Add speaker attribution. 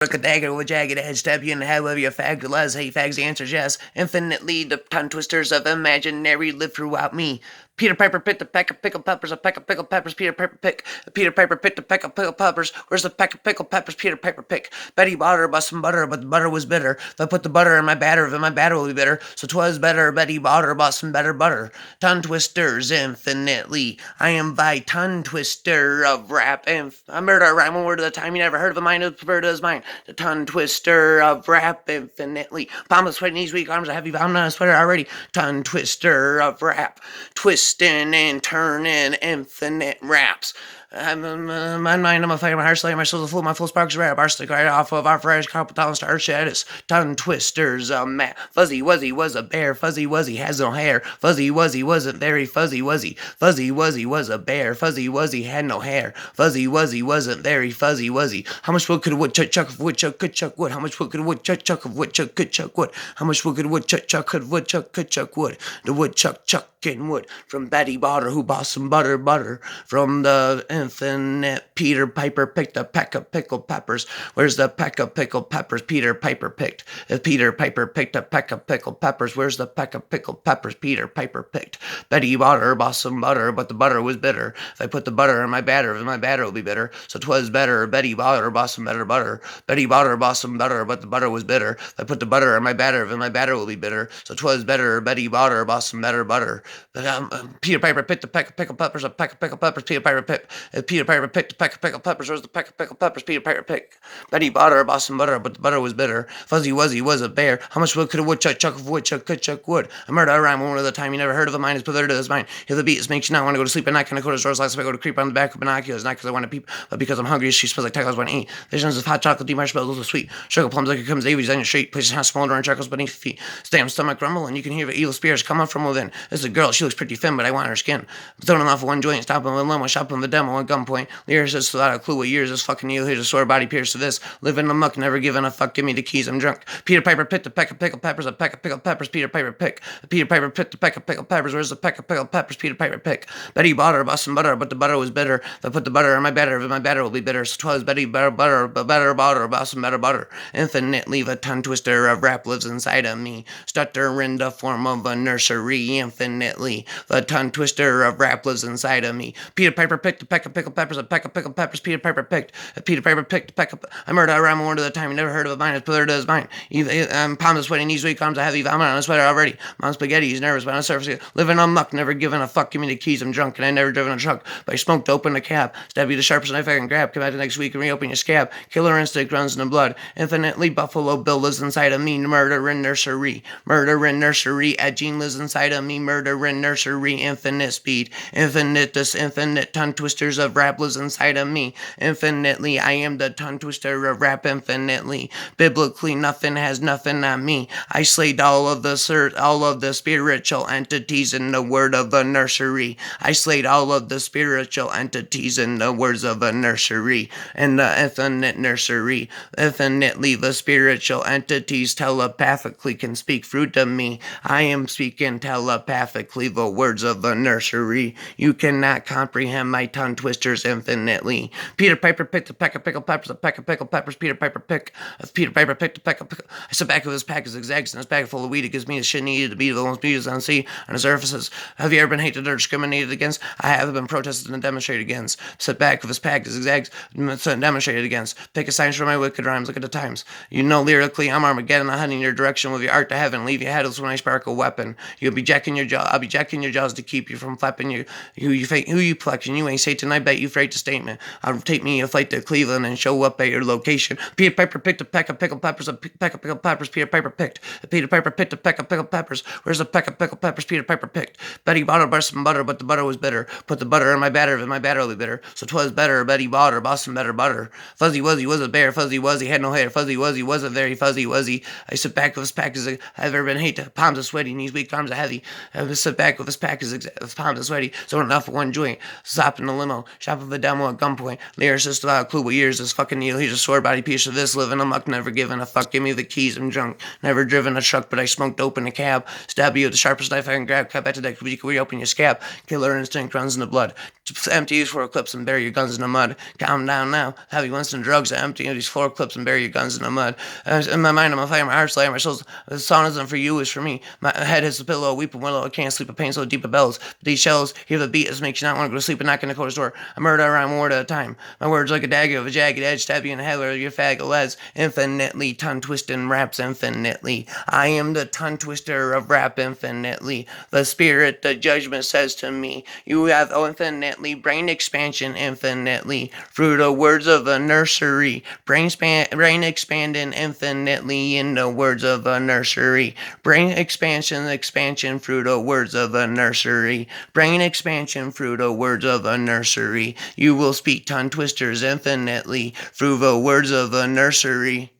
Speaker 1: Look a dagger with a jagged edge, stab you in the head with your fag. Les, hey, fags, the answer's yes. Infinitely, the tongue twisters of imaginary live throughout me. Peter Piper picked a peck of pickled peppers, a peck of pickled peppers. Peter Piper picked a peck of pickled peppers. Where's the peck of pickled peppers? Peter Piper picked. Betty bought her about some butter, but the butter was bitter. If I put the butter in my batter, then my batter will be bitter. So 'twas better. Betty bought her about some better butter. Tongue twisters infinitely. I am thy tongue twister of rap. And I murder a rhyme one word at a time. You never heard of a mind as perverted as mine. The tongue twister of rap infinitely. Palm of sweaty knees, weak arms, a heavy. I'm not a sweater already. Tongue twister of rap. Twisting and turning infinite raps. I'm my mind, I'm a fire, my heart slayer, my soul's a fool, my full sparks rap, arsenic right off of our fresh carpal tunnel star shadows, tongue twisters, Fuzzy Wuzzy was a bear, Fuzzy Wuzzy has no hair, Fuzzy Wuzzy wasn't very fuzzy wuzzy, Fuzzy Wuzzy was a bear, Fuzzy Wuzzy had no hair, Fuzzy Wuzzy wasn't very fuzzy wuzzy. How much wood could a woodchuck chuck if woodchuck could chuck wood? How much wood could a woodchuck chuck if woodchuck could chuck wood? How much wood could a woodchuck chuck if woodchuck could chuck wood? The woodchuck chucking wood from Betty Botter who bought some butter from the infinite. Peter Piper picked a peck of pickled peppers. Where's the peck of pickled peppers Peter Piper picked? If Peter Piper picked a peck of pickled peppers, where's the peck of pickled peppers Peter Piper picked? Betty Botter bought some butter, but the butter was bitter. If I put the butter in my batter, then my batter will be bitter. So 'twas better. Betty Botter bought some better butter. Betty Botter bought some butter, but the butter was bitter. If I put the butter in my batter, then my batter will be bitter. So 'twas better. Betty Botter bought some better butter. But Peter Piper picked a peck of pickled peppers, a peck of pickled peppers. Peter Piper picked. Peter Piper picked a peck of pickled peppers. Where's the peck of pickled peppers? Peter Piper picked. Betty Botter bought some butter, but the butter was bitter. Fuzzy Wuzzy was a bear. How much wood could a woodchuck chuck if woodchuck could chuck wood? I murder a rhyme one at a time. You never heard of a mind as perverted as mine. Hear the beat, it makes you not want to go to sleep at night. Can I go to the doors last I go to creep on the back of binoculars? Not because I want to peep, but because I'm hungry. She smells like tacos want to eat. Visions of hot chocolate, marshmallows are sweet. Sugar plums like it comes Davies on your street. Places have smoldering chuckles beneath your feet. Stamp stomach rumble, and you can hear the evil spirits come up from within. This is a girl, she looks pretty thin, but I want her skin. I'm throwing off one joint, stopping with limo, shopping the demo at gunpoint. Lyricist without a clue what years this fucking you. Here's a sore body pierce to this. Living amok, never giving a fuck. Give me the keys, I'm drunk. Peter Piper picked a peck of pickled peppers, a peck of pickled peppers. Peter Piper picked. Peter Piper picked a peck of pickled peppers. Where's the peck of pickled peppers? Peter Piper picked. Betty bought her bought some butter, but the butter was bitter. If I put the butter in my batter, then my batter will be bitter. So 'twas Betty butter, but better bought her about some better butter. Infinitely, the tongue twister of rap lives inside of me. Stutter in the form of a nursery. Infinitely, the tongue twister of rap lives inside of me. Peter Piper picked a peck of pickled peppers, a peck of pickled peppers. Peter Piper picked. Peter Piper picked a peck of. I murder a rhyme one word at a time. You never heard of a mind as perverted as mine. Palms are sweaty, knees weak, arms are heavy. Vomit on a sweater already. Mom's spaghetti, he's nervous, but on the surface, living on muck, never giving a fuck. Give me the keys, I'm drunk, and I never driven a truck. But I smoked open the cab. Stab you the sharpest knife I can grab. Come out the next week and reopen your scab. Killer instinct runs in the blood. Infinitely Buffalo Bill lives inside of me. Murder in nursery. Murder in nursery. Gene lives inside of me. Murder in nursery. Infinite speed. Infinite tongue twisters of rap lives inside of me. Infinitely, I am the tongue twister of rap infinitely. Biblically, nothing has nothing on me. I slayed all of the spiritual entities in the word of a nursery. I slayed all of the spiritual entities in the words of a nursery. In the infinite nursery. Infinitely, the spiritual entities telepathically can speak through to me. I am speaking telepathically the words of a nursery. You cannot comprehend my tongue twisters infinitely. Peter Piper picked a peck of pickled peppers, a peck of pickled peppers. Peter Piper picked a peck of pickled. I sit back with his pack of zigzags and his bag full of weed. It gives me the shit needed to be the most beautiful on sea on the surfaces. Have you ever been hated or discriminated against? I have been protested and demonstrated against. Sit back with his pack of zigzags and demonstrated against. Pick a signs for my wicked rhymes. Look at the times. You know lyrically I'm Armageddon. I'm heading your direction with your art to heaven. Leave you headless when I spark a weapon. You'll be jacking your jaw. I'll be jacking your jaws to keep you from flapping you. Who you plexion? You ain't Satan. I bet you freight the statement. I'll take me a flight to Cleveland and show up at your location. Peter Piper picked a peck of pickled peppers, a peck of pickled peppers. Peter Piper picked. Peter Piper picked a peck of pickled peppers. Where's the peck of pickled peppers? Peter Piper picked. Betty bought her some butter, but the butter was bitter. Put the butter in my batter, and my batter will be bitter. So 'twas better. Betty bought her some better butter. Fuzzy Wuzzy was a bear. Fuzzy Wuzzy had no hair. Fuzzy Wuzzy wasn't very fuzzy Wuzzy. I sit back with his pack as I've ever been hate. Palms are sweaty, knees weak, arms are heavy. I sit back with his pack as palms are sweaty. So enough for one joint. Stop in the limo. demo. Shop of a demo at gunpoint. Lyricist without a clue what years this fucking Neil. He's a sword body piece of this. Living amok, never given a fuck. Give me the keys, I'm drunk. Never driven a truck, but I smoked dope in a cab. Stab you with the sharpest knife I can grab. Cut back to deck, you can reopen your scab. Killer instinct runs in the blood. Empty these 4 clips and bury your guns in the mud. Calm down now. Heavy Winston drugs. Empty these 4 clips and bury your guns in the mud. In my mind, I'm a fire. My heart's light. My soul's. The song isn't for you, it's for me. My head hits the pillow, weeping willow. I can't sleep. A pain so deep it bellows. But these shells hear the beat as makes you not want to go to sleep and knock on the coldest door. I murder around word at a time. My words like a dagger of a jagged edge. Stab you in the head with your faggot leads. Infinitely tongue twisting raps infinitely. I am the tongue twister of rap infinitely. The spirit, the judgment says to me, you have infinitely brain expansion infinitely. Through the words of a nursery. Brain expanding infinitely in the words of a nursery. Brain expansion through the words of a nursery. Brain expansion through the words of a nursery. You will speak tongue twisters infinitely through the words of a nursery.